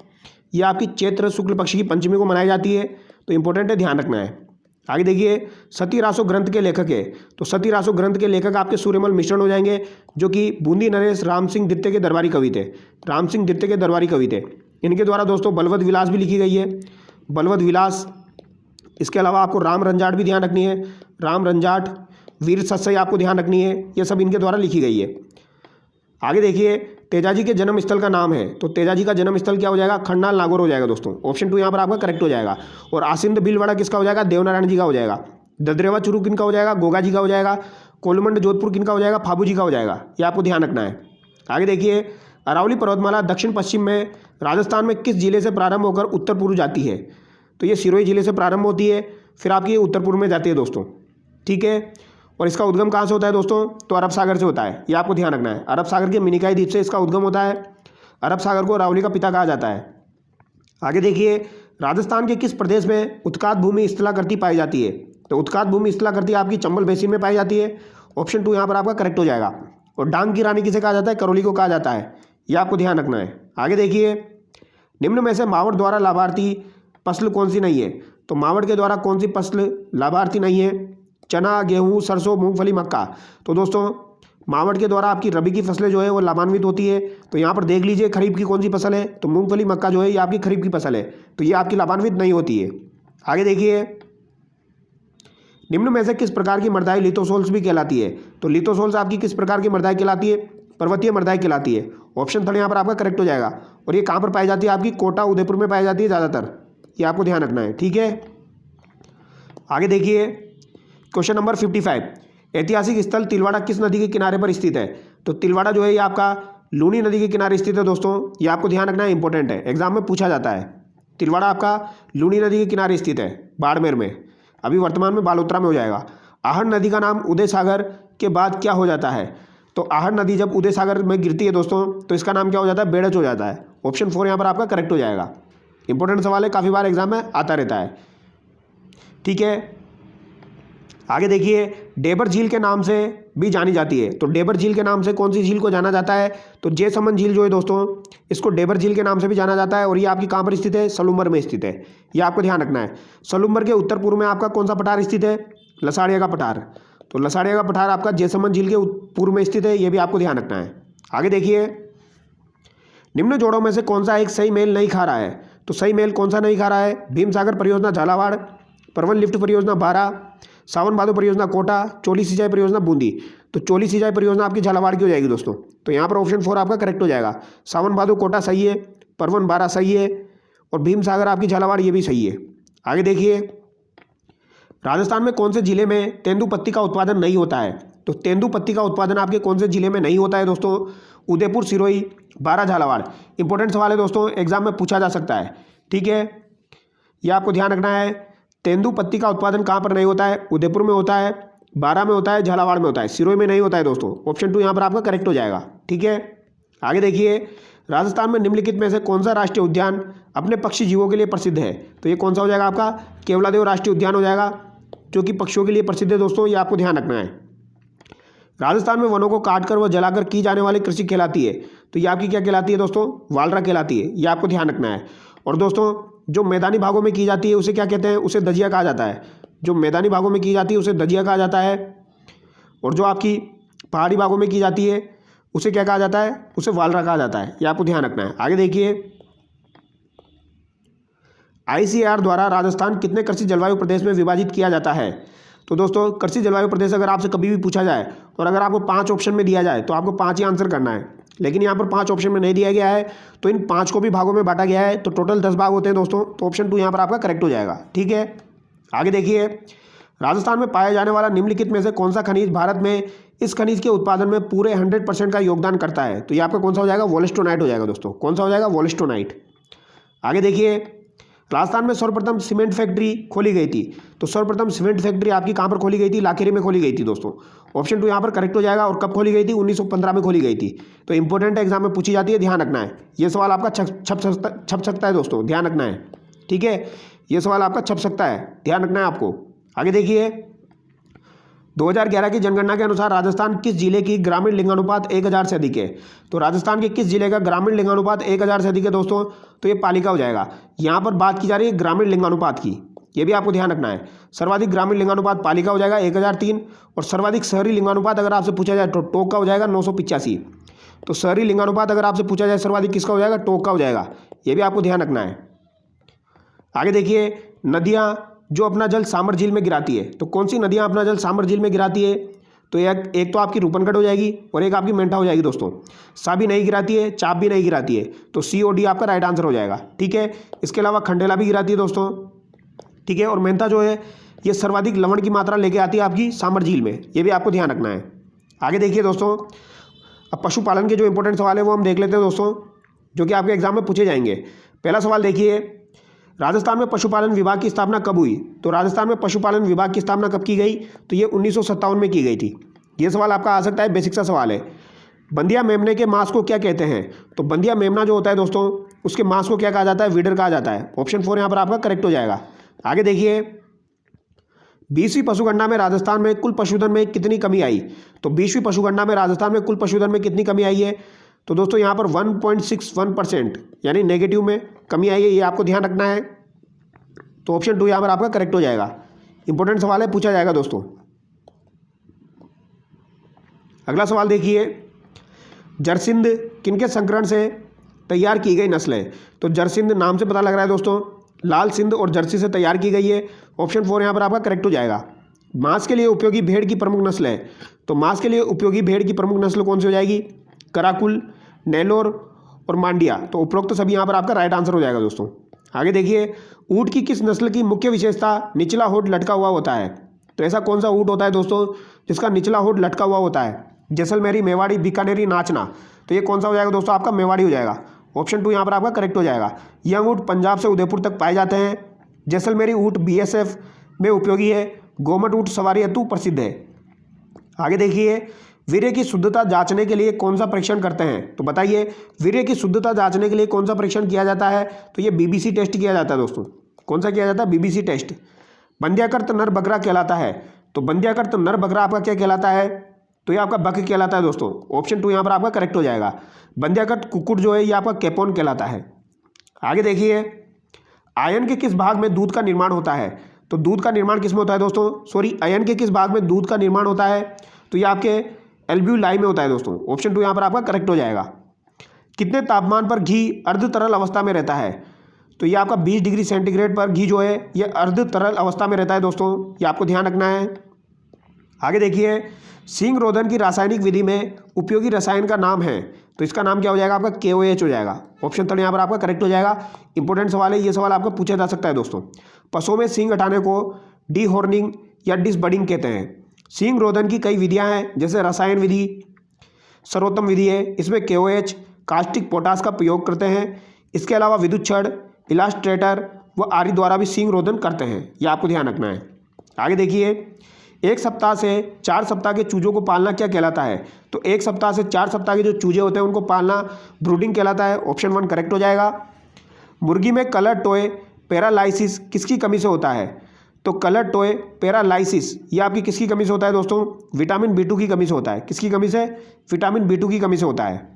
Speaker 1: ये आपकी चैत्र शुक्ल पक्ष की पंचमी को मनाई जाती है, तो इंपॉर्टेंट है, ध्यान रखना है। आगे देखिए, सती रासो ग्रंथ के लेखक है, तो सती रासो ग्रंथ के लेखक आपके सूर्यमल मिश्रण हो जाएंगे, जो कि बूंदी नरेश राम सिंह द्वितीय के दरबारी कवि थे। राम सिंह द्वितीय के दरबारी कवि थे। इनके द्वारा दोस्तों बलवद विलास भी लिखी गई है, बलवद विलास। इसके अलावा आपको राम रंजाट भी ध्यान रखनी है, राम रंजाट, वीर सत्सई आपको ध्यान रखनी है, ये सब इनके द्वारा लिखी गई है। आगे देखिए, तेजाजी के जन्म स्थल का नाम है, तो तेजाजी का जन्म स्थल क्या हो जाएगा? खंडाल नागौर हो जाएगा दोस्तों। ऑप्शन 2 यहाँ पर आपका करेक्ट हो जाएगा। और आसिंद भीलवाड़ा किसका हो जाएगा? देवनारायण जी का हो जाएगा। ददरेवा चुरू किनका हो जाएगा? गोगा जी का हो जाएगा। कोलमंड जोधपुर किनका हो जाएगा? फाबू जी का हो जाएगा। ये आपको ध्यान रखना है। आगे देखिए, अरावली पर्वतमाला दक्षिण पश्चिम में राजस्थान में किस जिले से प्रारंभ होकर उत्तर पूर्व जाती है? तो ये सिरोही जिले से प्रारंभ होती है, फिर आपकी उत्तर पूर्व में जाती है दोस्तों। ठीक है, और इसका उद्गम कहाँ से होता है दोस्तों? तो अरब सागर से होता है, ये आपको ध्यान रखना है। अरब सागर के मिनिकाई द्वीप से इसका उद्गम होता है। अरब सागर को अरावली का पिता कहा जाता है। आगे देखिए, राजस्थान के किस प्रदेश में उत्कात भूमि स्थलाकृति पाई जाती है? तो उत्कात भूमि स्थलाकृति आपकी चंबल बेसिन में पाई जाती है। ऑप्शन 2 यहाँ पर आपका करेक्ट हो जाएगा। और डांग की रानी किसे कहा जाता है? करौली को कहा जाता है, यह आपको ध्यान रखना है। आगे देखिए, निम्न में से मावड़ द्वारा लाभार्थी फसल कौन सी नहीं है? तो मावड़ के द्वारा कौन सी फसल लाभार्थी नहीं है? चना, गेहूं, सरसों, मूंगफली, मक्का। तो दोस्तों मावड़ के द्वारा आपकी रबी की फसलें जो है वो लाभान्वित होती है। तो यहाँ पर देख लीजिए, खरीफ की कौन सी फसल है? तो मूंगफली, मक्का जो है ये आपकी खरीफ की फसल है, तो ये आपकी लाभान्वित नहीं होती है। आगे देखिए, निम्न में से किस प्रकार की मृदाई लिथोसोल्स भी कहलाती है? तो लिथोसोल्स आपकी किस प्रकार की मृदाई कहलाती है? पर्वतीय मृदाई कहलाती है। ऑप्शन 3 यहाँ पर आपका करेक्ट हो जाएगा। और ये कहाँ पर पाई जाती है? आपकी कोटा, उदयपुर में पाई जाती है ज़्यादातर, ये आपको ध्यान रखना है। ठीक है, आगे देखिए, क्वेश्चन नंबर 55, ऐतिहासिक स्थल तिलवाड़ा किस नदी के किनारे पर स्थित है? तो तिलवाड़ा जो है ये आपका लूनी नदी के किनारे स्थित है दोस्तों, ये आपको ध्यान रखना है, इंपॉर्टेंट है, एग्जाम में पूछा जाता है। तिलवाड़ा आपका लूनी नदी के किनारे स्थित है, बाड़मेर में, अभी वर्तमान में बालोतरा में हो जाएगा। आहड़ नदी का नाम उदय सागर के बाद क्या हो जाता है? तो आहड़ नदी जब उदय सागर में गिरती है दोस्तों, तो इसका नाम क्या हो जाता है? बेड़च हो जाता है। ऑप्शन 4 यहाँ पर आपका करेक्ट हो जाएगा। इंपॉर्टेंट सवाल है, काफ़ी बार एग्जाम में आता रहता है। ठीक है, आगे देखिए, डेबर झील के नाम से भी जानी जाती है। तो डेबर झील के नाम से कौन सी झील को जाना जाता है? तो जयसमंद झील जो है दोस्तों, इसको डेबर झील के नाम से भी जाना जाता है। और ये आपकी कहाँ पर स्थित है? सलूम्बर में स्थित है, ये आपको ध्यान रखना है। सलूम्बर के उत्तर पूर्व में आपका कौन सा पठार स्थित है? लसाड़िया का पठार। तो लसाड़िया का पठार आपका जयसमंद झील के पूर्व में स्थित है, ये भी आपको ध्यान रखना है। आगे देखिए, निम्न जोड़ों में से कौन सा एक सही मेल नहीं खा रहा है? तो सही मेल कौन सा नहीं खा रहा है? भीमसागर परियोजना झालावाड़, परवन लिफ्ट परियोजना बारा, सावन भादो परियोजना कोटा, चोली सिंचाई परियोजना बूंदी। तो चोली सिंचाई परियोजना आपकी झालावाड़ की हो जाएगी दोस्तों। तो यहाँ पर ऑप्शन 4 आपका करेक्ट हो जाएगा। सावन भादो कोटा सही है, परवन बारा सही है, और भीमसागर आपकी झालावाड़ ये भी सही है। आगे देखिए, राजस्थान में कौन से जिले में तेंदुपत्ती का उत्पादन नहीं होता है? तो तेंदुपत्ती का उत्पादन आपके कौन से जिले में नहीं होता है दोस्तों? उदयपुर, सिरोही, बारा, झालावाड़। इंपॉर्टेंट सवाल है दोस्तों, एग्जाम में पूछा जा सकता है। ठीक है, यह आपको ध्यान रखना है। तेंदुपत्ती का उत्पादन कहाँ पर नहीं होता है? उदयपुर में होता है, बारा में होता है, झालावाड़ में होता है, सिरोही में नहीं होता है दोस्तों। ऑप्शन 2 यहाँ पर आपका करेक्ट हो जाएगा। ठीक है, आगे देखिए, राजस्थान में निम्नलिखित में से कौन सा राष्ट्रीय उद्यान अपने पक्षी जीवों के लिए प्रसिद्ध है? तो ये कौन सा हो जाएगा आपका केवलादेव राष्ट्रीय उद्यान हो जाएगा, जो कि पक्षियों के लिए प्रसिद्ध है दोस्तों, ये आपको ध्यान रखना है। राजस्थान में वनों को काटकर व जलाकर की जाने वाली कृषि कहलाती है, तो ये आपकी क्या कहलाती है दोस्तों? वालरा कहलाती है, ये आपको ध्यान रखना है। और दोस्तों जो मैदानी भागों में की जाती है उसे क्या कहते हैं? उसे दजिया कहा जाता है। जो मैदानी भागों में की जाती है उसे दजिया कहा जाता है, और जो आपकी पहाड़ी भागों में की जाती है उसे क्या कहा जाता है? उसे वालरा कहा जाता है, ये आपको ध्यान रखना है। आगे देखिए, ICAR द्वारा राजस्थान कितने कृषि जलवायु प्रदेश में विभाजित किया जाता है? तो दोस्तों कृषि जलवायु प्रदेश अगर आपसे कभी भी पूछा जाए और अगर आपको 5 ऑप्शन में दिया जाए तो आपको 5 ही आंसर करना है, लेकिन यहाँ पर 5 ऑप्शन में नहीं दिया गया है, तो इन 5 को भी भागों में बांटा गया है, तो टोटल 10 भाग होते हैं दोस्तों। तो ऑप्शन 2 यहाँ पर आपका करेक्ट हो जाएगा। ठीक है, आगे देखिए, राजस्थान में पाया जाने वाला निम्नलिखित में से कौन सा खनिज भारत में इस खनिज के उत्पादन में पूरे 100% का योगदान करता है? तो ये आपका कौन सा हो जाएगा? वोल्स्टोनाइट हो जाएगा दोस्तों। कौन सा हो जाएगा? वोल्स्टोनाइट। आगे देखिए, राजस्थान में सर्वप्रथम सीमेंट फैक्ट्री खोली गई थी, तो सर्वप्रथम सीमेंट फैक्ट्री आपकी कहाँ पर खोली गई थी? लाखेरी में खोली गई थी दोस्तों। ऑप्शन 2 यहाँ पर करेक्ट हो जाएगा। और कब खोली गई थी? 1915 में खोली गई थी। तो इंपॉर्टेंट एग्जाम में पूछी जाती है, ध्यान रखना है। ये सवाल आपका छप सकता है दोस्तों, ध्यान रखना है। ठीक है, ये सवाल आपका छप सकता है, ध्यान रखना है आपको। आगे देखिए, 2011 की जनगणना के अनुसार राजस्थान किस जिले की ग्रामीण लिंगानुपात 1000 से अधिक है? तो राजस्थान के किस जिले का ग्रामीण लिंगानुपात 1000 से अधिक है दोस्तों? तो ये पालिका हो जाएगा। यहाँ पर बात की जा रही है ग्रामीण लिंगानुपात की, ये भी आपको ध्यान रखना है। सर्वाधिक ग्रामीण लिंगानुपात पालिका हो जाएगा 1003, और सर्वाधिक शहरी लिंगानुपात अगर आपसे पूछा जाए तो टोंक का हो जाएगा 985। तो शहरी लिंगानुपात अगर आपसे पूछा जाए सर्वाधिक किसका हो जाएगा? टोंक का हो जाएगा, ये भी आपको ध्यान रखना है। आगे देखिए, नदियाँ जो अपना जल सामर झील में गिराती है, तो कौन सी नदियाँ अपना जल सामर झील में गिराती है? तो एक तो आपकी रूपनगढ़ हो जाएगी और एक आपकी मेंढा हो जाएगी दोस्तों। सा भी नहीं गिराती है, चाप भी नहीं गिराती है, तो COD आपका राइट आंसर हो जाएगा। ठीक है, इसके अलावा खंडेला भी गिराती है दोस्तों। ठीक है, और मेंढा जो है ये सर्वाधिक लवण की मात्रा लेके आती है आपकी सामर झील में, ये भी आपको ध्यान रखना है। आगे देखिए दोस्तों, अब पशुपालन के जो इंपॉर्टेंट सवाल है वो हम देख लेते हैं दोस्तों, जो कि आपके एग्जाम में पूछे जाएंगे। पहला सवाल देखिए, राजस्थान में पशुपालन विभाग की स्थापना कब हुई? तो राजस्थान में पशुपालन विभाग की स्थापना कब की गई? तो ये 1957 में की गई थी। ये सवाल आपका आ सकता है, बेसिक सा सवाल है। बंदिया मेमने के मांस को क्या कहते हैं? तो बंदिया मेमना जो होता है दोस्तों, उसके मांस को क्या कहा जाता है? विडर कहा जाता है। ऑप्शन 4 यहाँ पर आपका करेक्ट हो जाएगा। आगे देखिए, 20वीं पशुगणना में राजस्थान में कुल पशुधन में कितनी कमी आई? तो 20वीं पशुगणना में राजस्थान में कुल पशुधन में कितनी कमी आई है? तो दोस्तों यहाँ पर 1.61% यानी नेगेटिव में कमी आई है, ये आपको ध्यान रखना है। तो ऑप्शन 2 यहाँ पर आपका करेक्ट हो जाएगा। इंपॉर्टेंट सवाल है, पूछा जाएगा दोस्तों। अगला सवाल देखिए, जरसिंध किनके संकरण से तैयार की गई नस्ल है? तो जरसिंध नाम से पता लग रहा है दोस्तों, लाल सिंध और जर्सी से तैयार की गई है। ऑप्शन 4 यहाँ पर आपका करेक्ट हो जाएगा। मांस के लिए उपयोगी भेड़ की प्रमुख नस्ल है, तो मांस के लिए उपयोगी भेड़ की प्रमुख नस्ल कौन सी हो जाएगी? कराकुल, नेलोर और मांडिया। तो उपरोक्त सभी यहाँ पर आपका राइट आंसर हो जाएगा दोस्तों। आगे देखिए, ऊँट की किस नस्ल की मुख्य विशेषता निचला होठ लटका हुआ होता है? तो ऐसा कौन सा ऊँट होता है दोस्तों जिसका निचला होठ लटका हुआ होता है? जैसलमेरी, मेवाड़ी, बीकानेरी, नाचना। तो ये कौन सा हो जाएगा दोस्तों? आपका मेवाड़ी हो जाएगा। ऑप्शन 2 यहाँ पर आपका करेक्ट हो जाएगा। यह ऊँट पंजाब से उदयपुर तक पाए जाते हैं। जैसलमेरी ऊँट BSF में उपयोगी है। गोमट ऊँट सवारी हेतु प्रसिद्ध है। आगे देखिए, वीर्य की शुद्धता जांचने के लिए कौन सा परीक्षण करते हैं? तो बताइए, वीर्य की शुद्धता जांचने के लिए कौन सा परीक्षण किया जाता है? तो ये BBC टेस्ट किया जाता है दोस्तों। कौन सा किया जाता है? BBC test. बंध्याकृत नर बकरा कहलाता है, तो बंध्याकृत नर बकरा आपका क्या कहलाता है? तो ये आपका बक कहलाता है दोस्तों। ऑप्शन 2 यहाँ पर आपका करेक्ट हो जाएगा। बंध्याकृत कुक्कुट जो है ये आपका कैपोन कहलाता है। आगे देखिए, आयन के किस भाग में दूध का निर्माण होता है? तो दूध का निर्माण किस में होता है दोस्तों? सॉरी, आयन के किस भाग में दूध का निर्माण होता है? तो ये आपके एल्ब्यूलाई में होता है दोस्तों। ऑप्शन 2 यहाँ पर आपका करेक्ट हो जाएगा। कितने तापमान पर घी अर्ध तरल अवस्था में रहता है? तो ये आपका 20 डिग्री सेंटीग्रेड पर घी जो है ये अर्ध तरल अवस्था में रहता है दोस्तों, ये आपको ध्यान रखना है। आगे देखिए, सींग रोधन की रासायनिक विधि में उपयोगी रसायन का नाम है, तो इसका नाम क्या हो जाएगा? आपका KOH हो जाएगा। ऑप्शन 3 यहाँ पर आपका करेक्ट हो जाएगा। इंपॉर्टेंट सवाल है, ये सवाल आपका पूछा जा सकता है दोस्तों। पशुओं में सींग हटाने को डीहॉर्निंग या डिसबडिंग कहते हैं। सींग रोधन की कई विधियां हैं, जैसे रसायन विधि, सर्वोत्तम विधि है, इसमें KOH कास्टिक पोटास का प्रयोग करते हैं। इसके अलावा विद्युत छड़, इलास्ट्रेटर व आरी द्वारा भी सींग रोधन करते हैं, ये आपको ध्यान रखना है। आगे देखिए, 1 सप्ताह से 4 सप्ताह के चूजों को पालना क्या कहलाता है? तो 1 सप्ताह से 4 सप्ताह के जो चूजे होते हैं उनको पालना ब्रूडिंग कहलाता है। ऑप्शन 1 करेक्ट हो जाएगा। मुर्गी में कलर टॉय पैरालाइसिस किसकी कमी से होता है? तो कलर टॉय पैरालाइसिस ये आपकी किसकी कमी से होता है दोस्तों? विटामिन B2 की कमी से होता है। किसकी कमी से? विटामिन B2 की कमी से होता है।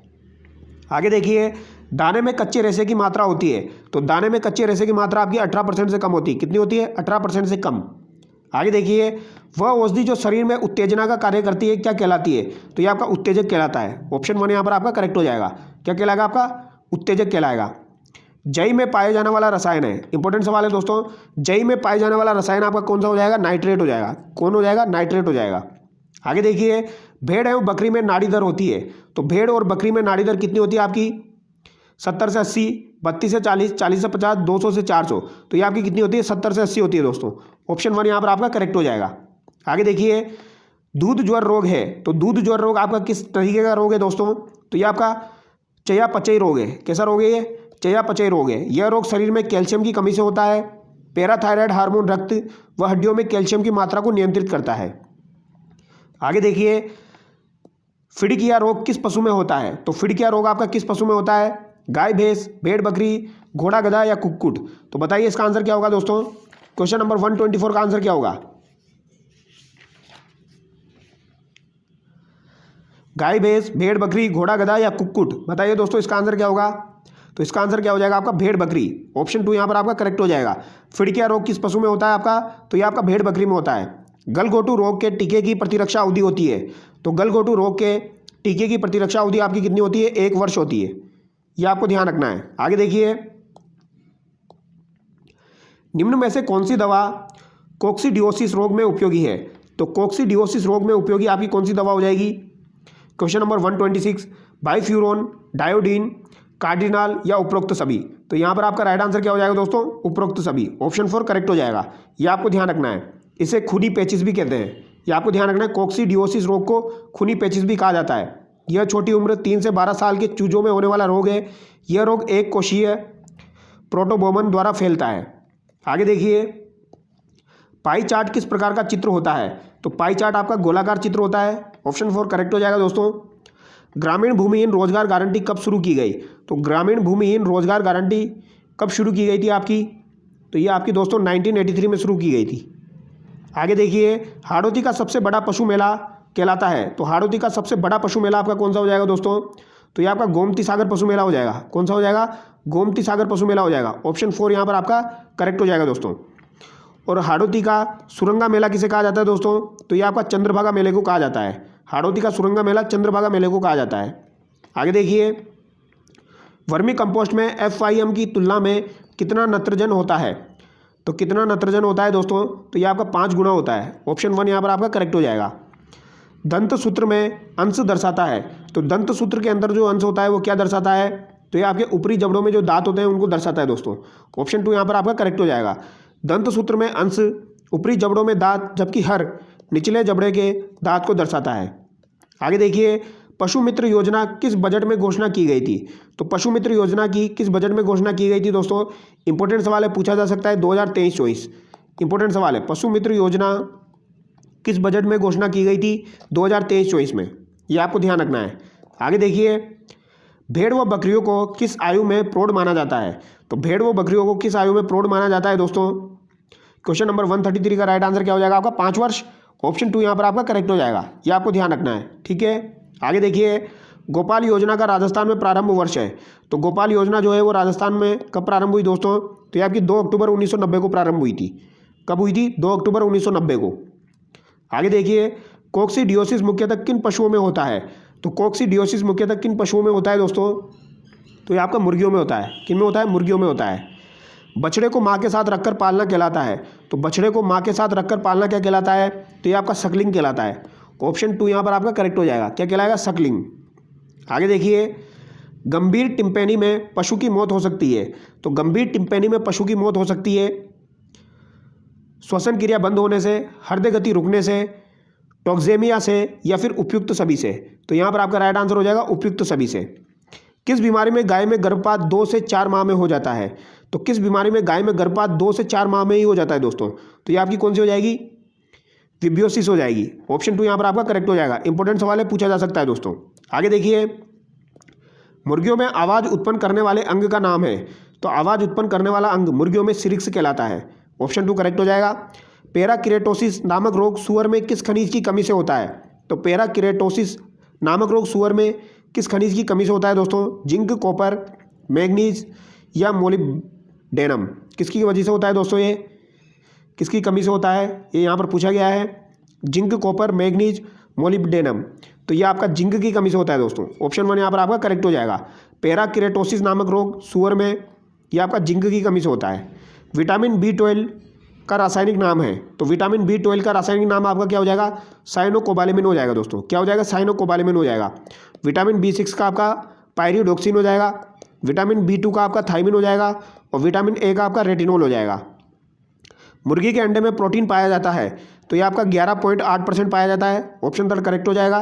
Speaker 1: आगे देखिए, दाने में कच्चे रेशे की मात्रा होती है, तो दाने में कच्चे रेशे की मात्रा आपकी 18% से कम होती है। कितनी होती है? 18% से कम। आगे देखिए, वह औषधि जो शरीर में उत्तेजना का कार्य करती है क्या कहलाती है? तो ये आपका उत्तेजक कहलाता है। ऑप्शन 1 यहाँ पर आपका करेक्ट हो जाएगा। क्या कहलाएगा आपका? उत्तेजक कहलाएगा। जई में पाया जाने वाला रसायन है, इंपॉर्टेंट सवाल है दोस्तों। जई में पाया जाने वाला रसायन आपका कौन सा हो जाएगा? नाइट्रेट हो जाएगा। कौन हो जाएगा? नाइट्रेट हो जाएगा। आगे देखिए, भेड़ एवं बकरी में नाड़ी दर होती है, तो भेड़ और बकरी में नाड़ी दर कितनी होती है आपकी? 70 से 80, 32 से 40, 40 से 50, 200 से 400। तो ये आपकी कितनी होती है? 70 से 80 होती है दोस्तों। ऑप्शन 1 यहाँ पर आपका करेक्ट हो जाएगा। आगे देखिए, दूध ज्वर रोग है, तो दूध ज्वर रोग आपका किस तरीके का रोग है दोस्तों? तो ये आपका चयापचयी रोग है। कैसा रोग है ये? चयापचयी रोग है। यह रोग शरीर में कैल्शियम की कमी से होता है। पैराथायराइड हार्मोन रक्त व हड्डियों में कैल्शियम की मात्रा को नियंत्रित करता है। आगे देखिए, फिड़किया रोग किस पशु में होता है? तो फिड़किया रोग आपका किस पशु में होता है? गाय, भैंस, भेड़, बकरी, घोड़ा, गधा या कुक्कुट? तो बताइए इसका आंसर क्या होगा दोस्तों? क्वेश्चन नंबर 124 का आंसर क्या होगा? गाय, भैंस, भेड़, बकरी, घोड़ा, गधा या कुक्कुट? बताइए दोस्तों इसका आंसर क्या होगा? तो इसका आंसर क्या हो जाएगा आपका? भेड़, बकरी। ऑप्शन 2 यहाँ पर आपका करेक्ट हो जाएगा। फिड़किया रोग किस पशु में होता है आपका? तो ये आपका भेड़, बकरी में होता है। गलघोटू रोग के टीके की प्रतिरक्षा अवधि होती है, तो गलघोटू रोग के टीके की प्रतिरक्षा अवधि आपकी कितनी होती है? 1 वर्ष होती है। यह आपको ध्यान रखना है। आगे देखिए, निम्न में से कौन सी दवा कोक्सीडियोसिस रोग में उपयोगी है? तो कोक्सीडियोसिस रोग में उपयोगी आपकी कौन सी दवा हो जाएगी? क्वेश्चन नंबर 126, बाइफ्यूरोन, डायोडीन, कार्डिनाल या उपरोक्त सभी? तो यहाँ पर आपका राइट आंसर क्या हो जाएगा दोस्तों? उपरोक्त सभी। ऑप्शन 4 करेक्ट हो जाएगा। यह आपको ध्यान रखना है। इसे खूनी पेचिश भी कहते हैं। यह आपको ध्यान रखना है। कोक्सीडियोसिस रोग को खूनी पेचिश भी कहा जाता है। यह छोटी उम्र 3 से 12 साल के चूजों में होने वाला रोग है। यह रोग एक कोशीय प्रोटोबोमन द्वारा फैलता है। आगे देखिए, पाई चार्ट किस प्रकार का चित्र होता है? तो पाई चार्ट आपका गोलाकार चित्र होता है। ऑप्शन 4 करेक्ट हो जाएगा दोस्तों। ग्रामीण भूमिहीन रोजगार गारंटी कब शुरू की गई? तो ग्रामीण भूमिहीन रोजगार गारंटी कब शुरू की गई थी आपकी? तो ये आपकी दोस्तों 1983 में शुरू की गई थी। आगे देखिए, हाड़ौती का सबसे बड़ा पशु मेला कहलाता है, तो हाड़ौती का सबसे बड़ा पशु मेला आपका कौन सा हो जाएगा दोस्तों? तो ये आपका गोमती सागर पशु मेला हो जाएगा। कौन सा हो जाएगा? गोमती सागर पशु मेला हो जाएगा। ऑप्शन 4 यहाँ पर आपका करेक्ट हो जाएगा दोस्तों। और हाड़ौती का सुरंगा मेला किसे कहा जाता है दोस्तों? तो ये आपका चंद्रभागा मेले को कहा जाता है। हाड़ौती का सुरंगा मेला चंद्रभागा मेले को कहा जाता है। आगे देखिए, वर्मी कंपोस्ट में FIM की तुलना में कितना नत्रजन होता है? तो कितना नत्रजन होता है दोस्तों? तो ये आपका 5 गुना होता है। ऑप्शन 1 यहाँ पर आपका करेक्ट हो जाएगा। दंत सूत्र में अंश दर्शाता है, तो दंत सूत्र के अंदर जो अंश होता है वो क्या दर्शाता है? तो ये आपके ऊपरी जबड़ों में जो दांत होते हैं उनको दर्शाता है दोस्तों। ऑप्शन 2 यहाँ पर आपका करेक्ट हो जाएगा। दंत सूत्र में अंश ऊपरी जबड़ों में दांत, जबकि हर निचले जबड़े के दांत को दर्शाता है। आगे देखिए, पशु मित्र योजना किस बजट में घोषणा की गई थी? तो पशु मित्र योजना की किस बजट में घोषणा की गई थी दोस्तों? इंपॉर्टेंट सवाल है, पूछा जा सकता है 2023-24। इंपॉर्टेंट सवाल है, पशु मित्र योजना किस बजट में घोषणा की गई थी? 2023-24 में। यह आपको ध्यान रखना है। आगे देखिए, भेड़ व बकरियों को किस आयु में प्रौढ़ माना जाता है? तो भेड़ व बकरियों को किस आयु में प्रौढ़ माना जाता है दोस्तों? क्वेश्चन नंबर 133 का राइट आंसर क्या हो जाएगा आपका? 5 वर्ष। ऑप्शन 2 यहाँ पर आपका करेक्ट हो जाएगा। यह आपको ध्यान रखना है, ठीक है। आगे देखिए, गोपाल योजना का राजस्थान में प्रारंभ वर्ष है, तो गोपाल योजना जो है वो राजस्थान में कब प्रारंभ हुई दोस्तों? तो ये आपकी 2 अक्टूबर 1990 को प्रारंभ हुई थी। कब हुई थी? 2 अक्टूबर 1990 को। आगे देखिए, कोक्सीडियोसिस मुख्यतः किन पशुओं में होता है? तो कोक्सीडियोसिस मुख्यतः किन पशुओं में होता है दोस्तों? तो ये आपका मुर्गियों में होता है। किन में होता है? मुर्गियों में होता है। बछड़े को माँ के साथ रखकर पालना कहलाता है, तो बछड़े को माँ के साथ रखकर पालना क्या कहलाता है? तो ये आपका सकलिंग कहलाता है। ऑप्शन 2 यहाँ पर आपका करेक्ट हो जाएगा। क्या कहलाएगा? सकलिंग। आगे देखिए, गंभीर टिम्पैनी में पशु की मौत हो सकती है, तो गंभीर टिम्पैनी में पशु की मौत हो सकती है श्वसन क्रिया बंद होने से, हृदय गति रुकने से, टॉक्सेमिया से, या फिर उपयुक्त सभी से। तो यहाँ पर आपका राइट आंसर हो जाएगा उपयुक्त सभी से। किस बीमारी में गाय में गर्भपात 2 से 4 माह में हो जाता है? तो किस बीमारी में गाय में गर्भपात 2 से 4 माह में ही हो जाता है दोस्तों? तो ये आपकी कौन सी हो जाएगी? विब्रियोसिस हो जाएगी। ऑप्शन 2 यहाँ पर आपका करेक्ट हो जाएगा। इंपॉर्टेंट सवाल है, पूछा जा सकता है दोस्तों। आगे देखिए, मुर्गियों में आवाज़ उत्पन्न करने वाले अंग का नाम है। तो आवाज़ उत्पन्न करने वाला अंग मुर्गियों में सिरिक्स कहलाता है। ऑप्शन 2 करेक्ट हो जाएगा। पैराकिरेटोसिस नामक रोग सुअर में किस खनिज की कमी से होता है? तो पैराकिरेटोसिस नामक रोग सुअर में किस खनिज की कमी से होता है दोस्तों? जिंक, कॉपर, मैग्नीज या मोलिब्डेनम, किसकी वजह से होता है दोस्तों? ये किसकी कमी से होता है? ये यहाँ पर पूछा गया है। Zinc, copper, manganese, molybdenum. तो ये आपका जिंक की कमी से होता है दोस्तों। ऑप्शन 1 यहाँ पर आपका करेक्ट हो जाएगा। पैराकिरेटोसिस नामक रोग सुअर में ये आपका जिंक की कमी से होता है। विटामिन B12 का रासायनिक नाम है। तो विटामिन B12 का रासायनिक नाम आपका क्या हो जाएगा? साइनोकोबालेमिन हो जाएगा दोस्तों। क्या हो जाएगा? साइनोकोबालेमिन हो जाएगा। विटामिन B6 का आपका पायरिडोक्सिन हो जाएगा। विटामिन B2 का आपका थाइमिन हो जाएगा। और विटामिन A का आपका रेटिनोल हो जाएगा। मुर्गी के अंडे में प्रोटीन पाया जाता है। तो ये आपका 11.8% पाया जाता है। ऑप्शन 3 करेक्ट हो जाएगा।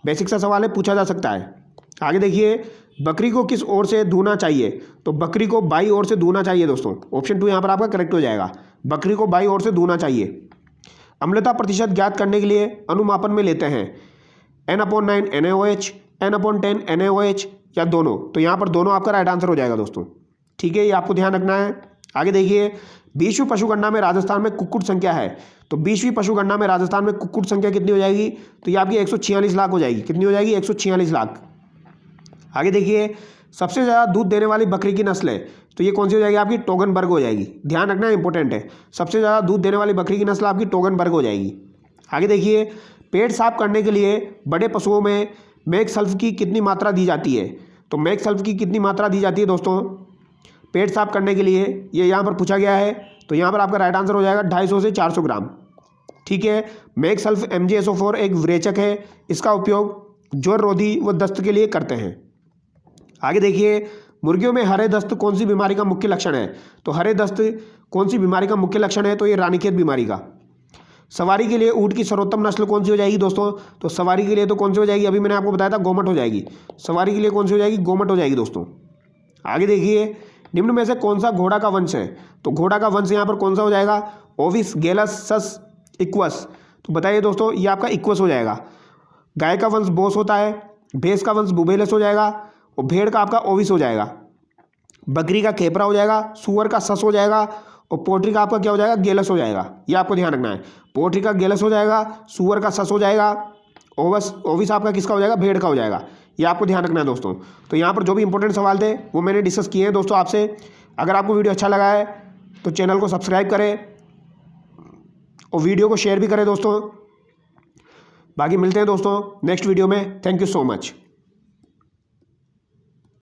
Speaker 1: बेसिक सा सवाल है, पूछा जा सकता है। आगे देखिए, बकरी को किस ओर से धोना चाहिए? तो बकरी को बाई ओर से धोना चाहिए दोस्तों। ऑप्शन 2 यहाँ पर आपका करेक्ट हो जाएगा। बकरी को बाई ओर से धोना चाहिए। अम्लता प्रतिशत ज्ञात करने के लिए अनुमापन में लेते हैं N/9 NaOH, N/10 NaOH या दोनों। तो यहाँ पर दोनों आपका राइट आंसर हो जाएगा दोस्तों। ठीक है, ये आपको ध्यान रखना है। आगे देखिए, 20वीं पशुगणना में राजस्थान में कुक्कुट संख्या है। तो 20वीं पशुगणना में राजस्थान में कुक्कुट संख्या कितनी हो जाएगी? तो ये आपकी 146 लाख हो जाएगी। कितनी हो जाएगी? 146 लाख। आगे देखिए, सबसे ज़्यादा दूध देने वाली बकरी की नस्ल है। तो ये कौन सी हो जाएगी? आपकी टोगनबर्ग हो जाएगी। ध्यान रखना, इंपॉर्टेंट है। सबसे ज़्यादा दूध देने वाली बकरी की नस्ल आपकी टोगनबर्ग हो जाएगी। आगे देखिए, पेट साफ करने के लिए बड़े पशुओं में मैक सल्फ की कितनी मात्रा दी जाती है? तो मैक सल्फ की कितनी मात्रा दी जाती है दोस्तों पेट साफ करने के लिए? ये यहाँ पर पूछा गया है। तो यहाँ पर आपका राइट आंसर हो जाएगा 250 से 400 ग्राम। ठीक है, मैक सल्फ MgSO4 एक विरेचक है। इसका उपयोग ज्वर रोधी व दस्त के लिए करते हैं। आगे देखिए, मुर्गियों में हरे दस्त कौन सी बीमारी का मुख्य लक्षण है? तो हरे दस्त कौन सी बीमारी का मुख्य लक्षण है? तो ये रानीखेत बीमारी का। सवारी के लिए ऊँट की सर्वोत्तम नस्ल कौन सी हो जाएगी दोस्तों? तो सवारी के लिए तो कौन सी हो जाएगी? अभी मैंने आपको बताया था, गोमट हो जाएगी। सवारी के लिए कौन सी हो जाएगी? गोमट हो जाएगी दोस्तों। आगे देखिए, निम्न में से कौन सा घोड़ा का वंश है? तो घोड़ा का वंश यहाँ पर कौन सा हो जाएगा? ओविस, गेलस, सस, इक्वस। तो बताइए दोस्तों, ये आपका इक्वस हो जाएगा। गाय का वंश बोस होता है। भैंस का वंश बुबेलस हो जाएगा। और भेड़ का आपका ओविस हो जाएगा। बकरी का खेपरा हो जाएगा। सुअर का सस हो जाएगा। और पोल्ट्री का आपका क्या हो जाएगा? गेलस हो जाएगा। ये आपको ध्यान रखना है। पोल्ट्री का गेलस हो जाएगा, सुअर का सस हो जाएगा, ओविस आपका किसका हो जाएगा? भेड़ का हो जाएगा। ये आपको ध्यान रखना है दोस्तों। तो यहाँ पर जो भी इंपॉर्टेंट सवाल थे वो मैंने डिस्कस किए हैं दोस्तों आपसे। अगर आपको वीडियो अच्छा लगा है तो चैनल को सब्सक्राइब करें और वीडियो को शेयर भी करें दोस्तों। बाकी मिलते हैं दोस्तों नेक्स्ट वीडियो में। Thank you so much.